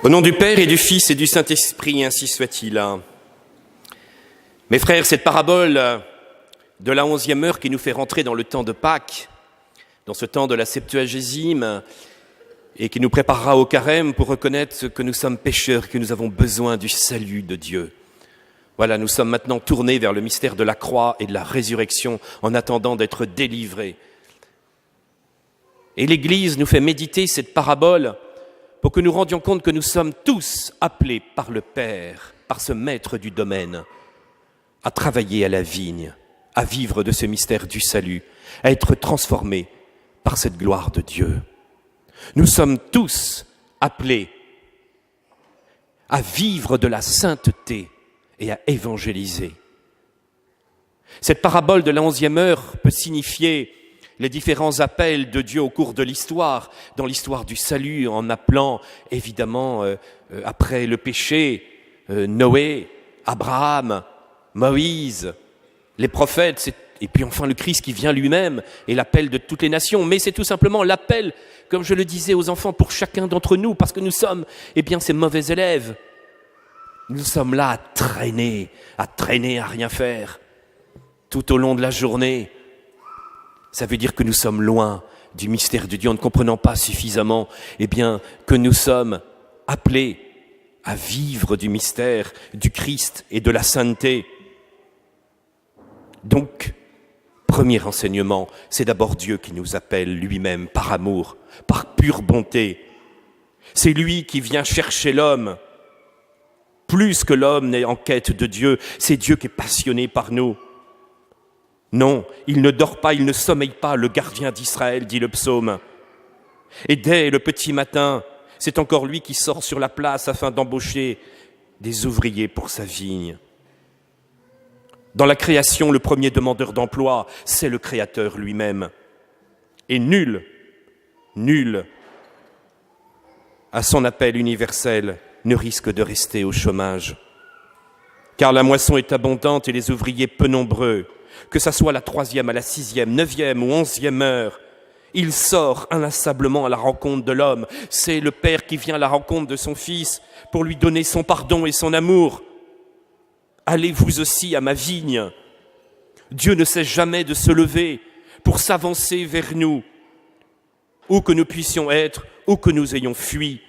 Au nom du Père et du Fils et du Saint-Esprit, ainsi soit-il. Mes frères, cette parabole de la 11e heure qui nous fait rentrer dans le temps de Pâques, dans ce temps de la Septuagésime, et qui nous préparera au carême pour reconnaître que nous sommes pécheurs, que nous avons besoin du salut de Dieu. Voilà, nous sommes maintenant tournés vers le mystère de la croix et de la résurrection en attendant d'être délivrés. Et l'Église nous fait méditer cette parabole pour que nous rendions compte que nous sommes tous appelés par le Père, par ce maître du domaine, à travailler à la vigne, à vivre de ce mystère du salut, à être transformés par cette gloire de Dieu. Nous sommes tous appelés à vivre de la sainteté et à évangéliser. Cette parabole de la 11e heure peut signifier les différents appels de Dieu au cours de l'histoire, dans l'histoire du salut, en appelant évidemment après le péché, Noé, Abraham, Moïse, les prophètes, et puis enfin le Christ qui vient lui-même et l'appel de toutes les nations. Mais c'est tout simplement l'appel, comme je le disais aux enfants, pour chacun d'entre nous, parce que nous sommes, ces mauvais élèves. Nous sommes là à traîner, à rien faire, tout au long de la journée. Ça veut dire que nous sommes loin du mystère de Dieu, en ne comprenant pas suffisamment, que nous sommes appelés à vivre du mystère du Christ et de la sainteté. Donc, premier enseignement, c'est d'abord Dieu qui nous appelle lui-même par amour, par pure bonté. C'est lui qui vient chercher l'homme. Plus que l'homme n'est en quête de Dieu, c'est Dieu qui est passionné par nous. Non, il ne dort pas, il ne sommeille pas, le gardien d'Israël, dit le psaume. Et dès le petit matin, c'est encore lui qui sort sur la place afin d'embaucher des ouvriers pour sa vigne. Dans la création, le premier demandeur d'emploi, c'est le Créateur lui-même. Et nul, à son appel universel, ne risque de rester au chômage. Car la moisson est abondante et les ouvriers peu nombreux. Que ça soit la 3e, à la 6e, 9e ou 11e heure, il sort inlassablement à la rencontre de l'homme. C'est le Père qui vient à la rencontre de son Fils pour lui donner son pardon et son amour. Allez vous aussi à ma vigne. Dieu ne cesse jamais de se lever pour s'avancer vers nous. Où que nous puissions être, où que nous ayons fui,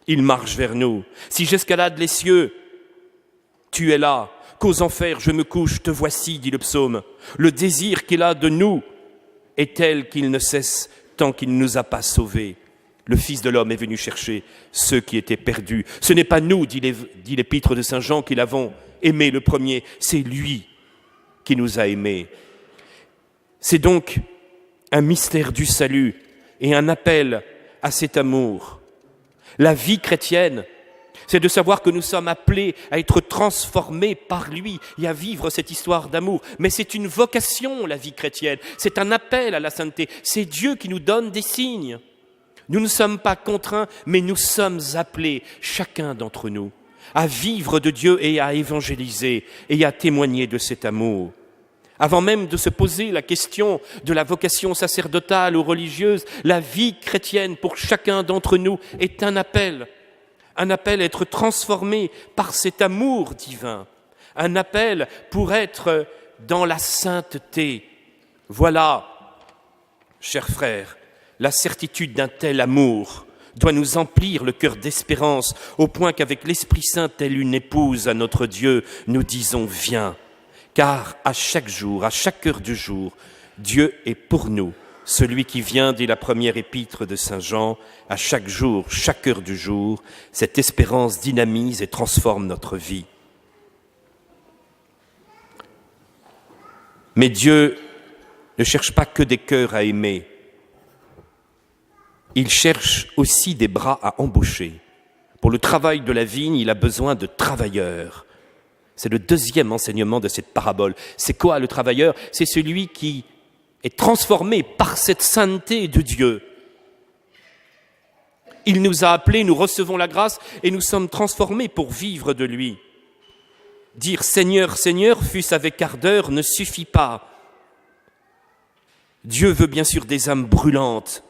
il marche vers nous. Si j'escalade les cieux, tu es là. Qu'aux enfers je me couche, te voici, dit le psaume. Le désir qu'il a de nous est tel qu'il ne cesse tant qu'il ne nous a pas sauvés. Le Fils de l'homme est venu chercher ceux qui étaient perdus. Ce n'est pas nous, dit l'épître de Saint Jean, qui l'avons aimé le premier, c'est lui qui nous a aimés. C'est donc un mystère du salut et un appel à cet amour. La vie chrétienne, c'est de savoir que nous sommes appelés à être transformés par lui et à vivre cette histoire d'amour. Mais c'est une vocation, la vie chrétienne. C'est un appel à la sainteté. C'est Dieu qui nous donne des signes. Nous ne sommes pas contraints, mais nous sommes appelés, chacun d'entre nous, à vivre de Dieu et à évangéliser et à témoigner de cet amour. Avant même de se poser la question de la vocation sacerdotale ou religieuse, la vie chrétienne pour chacun d'entre nous est un appel à être transformé par cet amour divin, un appel pour être dans la sainteté. Voilà, chers frères, la certitude d'un tel amour doit nous emplir le cœur d'espérance, au point qu'avec l'Esprit Saint, telle une épouse à notre Dieu, nous disons « Viens ». Car à chaque jour, à chaque heure du jour, Dieu est pour nous. Celui qui vient, dit la première épître de Saint Jean, à chaque jour, chaque heure du jour, cette espérance dynamise et transforme notre vie. Mais Dieu ne cherche pas que des cœurs à aimer. Il cherche aussi des bras à embaucher. Pour le travail de la vigne, il a besoin de travailleurs. C'est le deuxième enseignement de cette parabole. C'est quoi le travailleur ? C'est celui qui est transformé par cette sainteté de Dieu. Il nous a appelés, nous recevons la grâce et nous sommes transformés pour vivre de lui. Dire « Seigneur, Seigneur » fût-ce avec ardeur ne suffit pas. Dieu veut bien sûr des âmes brûlantes,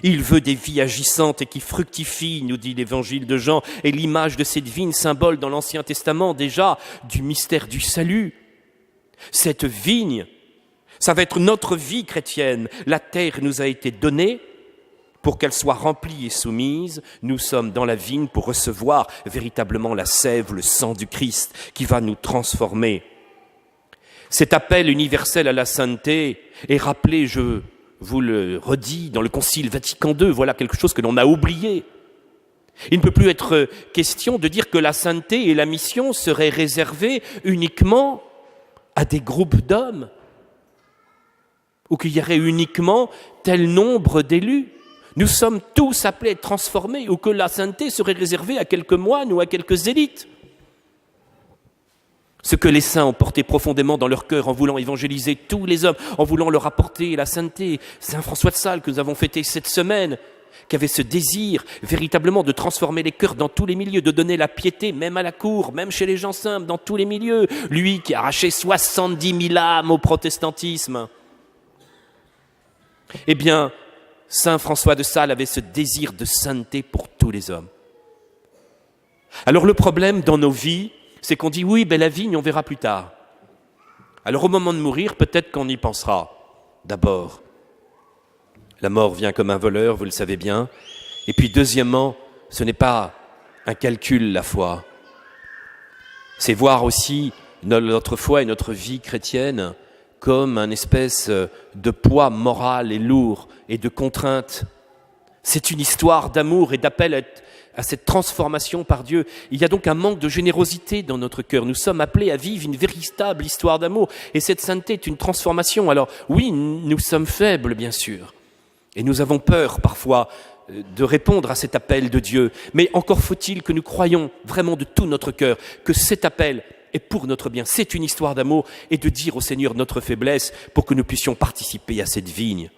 Il veut des vies agissantes et qui fructifient, nous dit l'évangile de Jean, et l'image de cette vigne, symbole dans l'Ancien Testament déjà du mystère du salut. Cette vigne, ça va être notre vie chrétienne. La terre nous a été donnée pour qu'elle soit remplie et soumise. Nous sommes dans la vigne pour recevoir véritablement la sève, le sang du Christ qui va nous transformer. Cet appel universel à la sainteté est rappelé, je vous le redis, dans le Concile Vatican II. Voilà quelque chose que l'on a oublié. Il ne peut plus être question de dire que la sainteté et la mission seraient réservées uniquement à des groupes d'hommes, ou qu'il y aurait uniquement tel nombre d'élus. Nous sommes tous appelés à être transformés, ou que la sainteté serait réservée à quelques moines ou à quelques élites. Ce que les saints ont porté profondément dans leur cœur en voulant évangéliser tous les hommes, en voulant leur apporter la sainteté. Saint François de Sales, que nous avons fêté cette semaine, qui avait ce désir véritablement de transformer les cœurs dans tous les milieux, de donner la piété, même à la cour, même chez les gens simples, dans tous les milieux. Lui qui a arraché 70 000 âmes au protestantisme. Eh bien, Saint François de Sales avait ce désir de sainteté pour tous les hommes. Alors le problème dans nos vies, c'est qu'on dit oui, la vigne, on verra plus tard. Alors au moment de mourir, peut-être qu'on y pensera. D'abord, la mort vient comme un voleur, vous le savez bien. Et puis deuxièmement, ce n'est pas un calcul, la foi. C'est voir aussi notre foi et notre vie chrétienne comme un espèce de poids moral et lourd et de contrainte. C'est une histoire d'amour et d'appel à cette transformation par Dieu. Il y a donc un manque de générosité dans notre cœur. Nous sommes appelés à vivre une véritable histoire d'amour. Et cette sainteté est une transformation. Alors oui, nous sommes faibles, bien sûr. Et nous avons peur parfois de répondre à cet appel de Dieu. Mais encore faut-il que nous croyions vraiment de tout notre cœur que cet appel est pour notre bien. C'est une histoire d'amour et de dire au Seigneur notre faiblesse pour que nous puissions participer à cette vigne.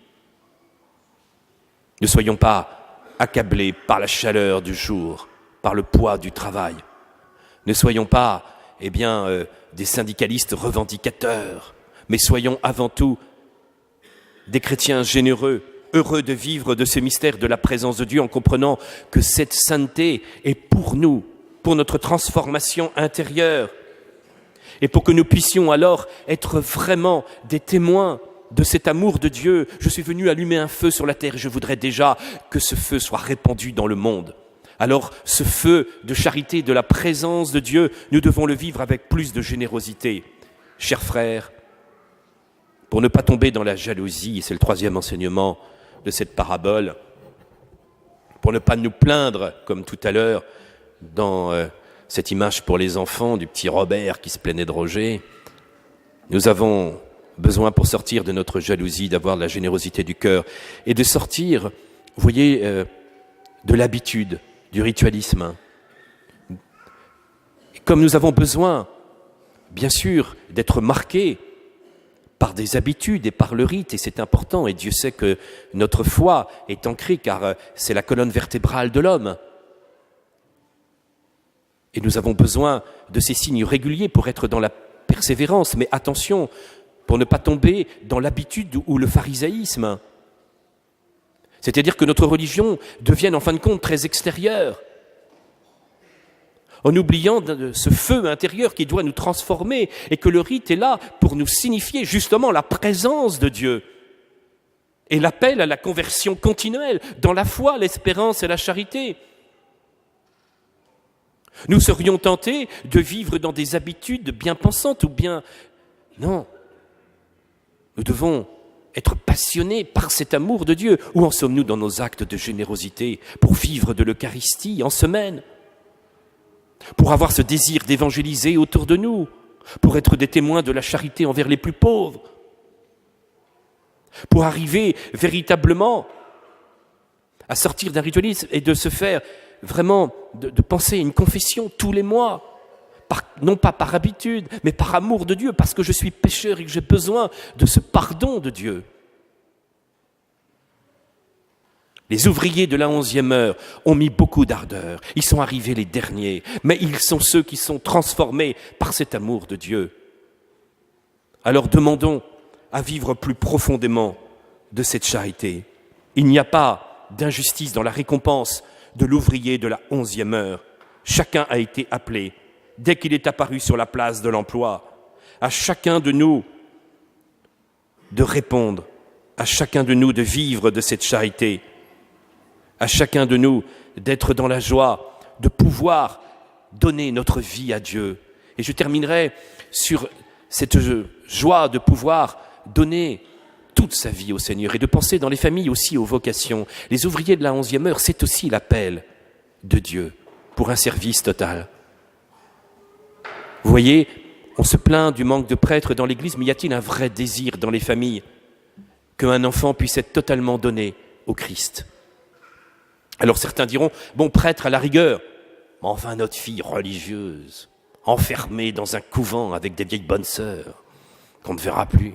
Ne soyons pas accablés par la chaleur du jour, par le poids du travail. Ne soyons pas, des syndicalistes revendicateurs, mais soyons avant tout des chrétiens généreux, heureux de vivre de ce mystère de la présence de Dieu en comprenant que cette sainteté est pour nous, pour notre transformation intérieure et pour que nous puissions alors être vraiment des témoins de cet amour de Dieu. Je suis venu allumer un feu sur la terre et je voudrais déjà que ce feu soit répandu dans le monde. Alors ce feu de charité, de la présence de Dieu, nous devons le vivre avec plus de générosité. Chers frères, pour ne pas tomber dans la jalousie, c'est le troisième enseignement de cette parabole, pour ne pas nous plaindre, comme tout à l'heure, dans cette image pour les enfants du petit Robert qui se plaignait de Roger, nous avons besoin pour sortir de notre jalousie, d'avoir de la générosité du cœur et de sortir, vous voyez, de l'habitude, du ritualisme. Et comme nous avons besoin, bien sûr, d'être marqués par des habitudes et par le rite, et c'est important, et Dieu sait que notre foi est ancrée, car c'est la colonne vertébrale de l'homme. Et nous avons besoin de ces signes réguliers pour être dans la persévérance, mais attention, pour ne pas tomber dans l'habitude ou le pharisaïsme. C'est-à-dire que notre religion devienne en fin de compte très extérieure, en oubliant ce feu intérieur qui doit nous transformer et que le rite est là pour nous signifier justement la présence de Dieu et l'appel à la conversion continuelle dans la foi, l'espérance et la charité. Nous serions tentés de vivre dans des habitudes bien pensantes ou bien... Non. Nous devons être passionnés par cet amour de Dieu. Où en sommes-nous dans nos actes de générosité pour vivre de l'Eucharistie en semaine? Pour avoir ce désir d'évangéliser autour de nous, pour être des témoins de la charité envers les plus pauvres, pour arriver véritablement à sortir d'un ritualisme et de se faire vraiment, de penser à une confession tous les mois, non pas par habitude, mais par amour de Dieu, parce que je suis pécheur et que j'ai besoin de ce pardon de Dieu. Les ouvriers de la 11e heure ont mis beaucoup d'ardeur. Ils sont arrivés les derniers, mais ils sont ceux qui sont transformés par cet amour de Dieu. Alors demandons à vivre plus profondément de cette charité. Il n'y a pas d'injustice dans la récompense de l'ouvrier de la 11e heure. Chacun a été appelé, dès qu'il est apparu sur la place de l'emploi, à chacun de nous de répondre, à chacun de nous de vivre de cette charité, à chacun de nous d'être dans la joie, de pouvoir donner notre vie à Dieu. Et je terminerai sur cette joie de pouvoir donner toute sa vie au Seigneur et de penser dans les familles aussi aux vocations. Les ouvriers de la 11e heure, c'est aussi l'appel de Dieu pour un service total. Vous voyez, on se plaint du manque de prêtres dans l'Église, mais y a-t-il un vrai désir dans les familles qu'un enfant puisse être totalement donné au Christ? Alors certains diront, bon, prêtre à la rigueur, mais enfin notre fille religieuse, enfermée dans un couvent avec des vieilles bonnes sœurs, qu'on ne verra plus.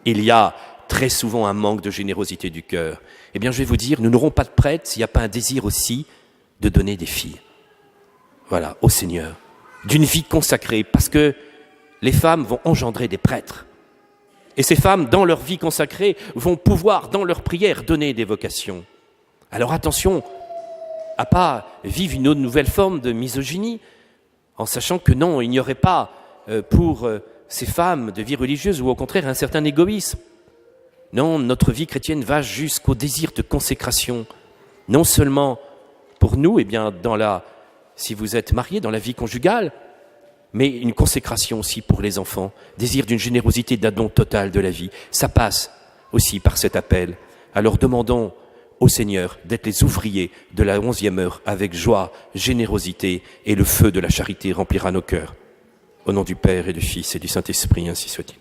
Il y a très souvent un manque de générosité du cœur. Eh bien, je vais vous dire, nous n'aurons pas de prêtre s'il n'y a pas un désir aussi de donner des filles. Voilà, au Seigneur. D'une vie consacrée, parce que les femmes vont engendrer des prêtres. Et ces femmes, dans leur vie consacrée, vont pouvoir, dans leur prière, donner des vocations. Alors attention à pas vivre une autre nouvelle forme de misogynie, en sachant que non, il n'y aurait pas pour ces femmes de vie religieuse, ou au contraire un certain égoïsme. Non, notre vie chrétienne va jusqu'au désir de consécration, non seulement pour nous, si vous êtes mariés, dans la vie conjugale, mais une consécration aussi pour les enfants, désir d'une générosité, d'un don total de la vie. Ça passe aussi par cet appel. Alors demandons au Seigneur d'être les ouvriers de la 11e heure avec joie, générosité, et le feu de la charité remplira nos cœurs. Au nom du Père et du Fils et du Saint-Esprit, ainsi soit-il.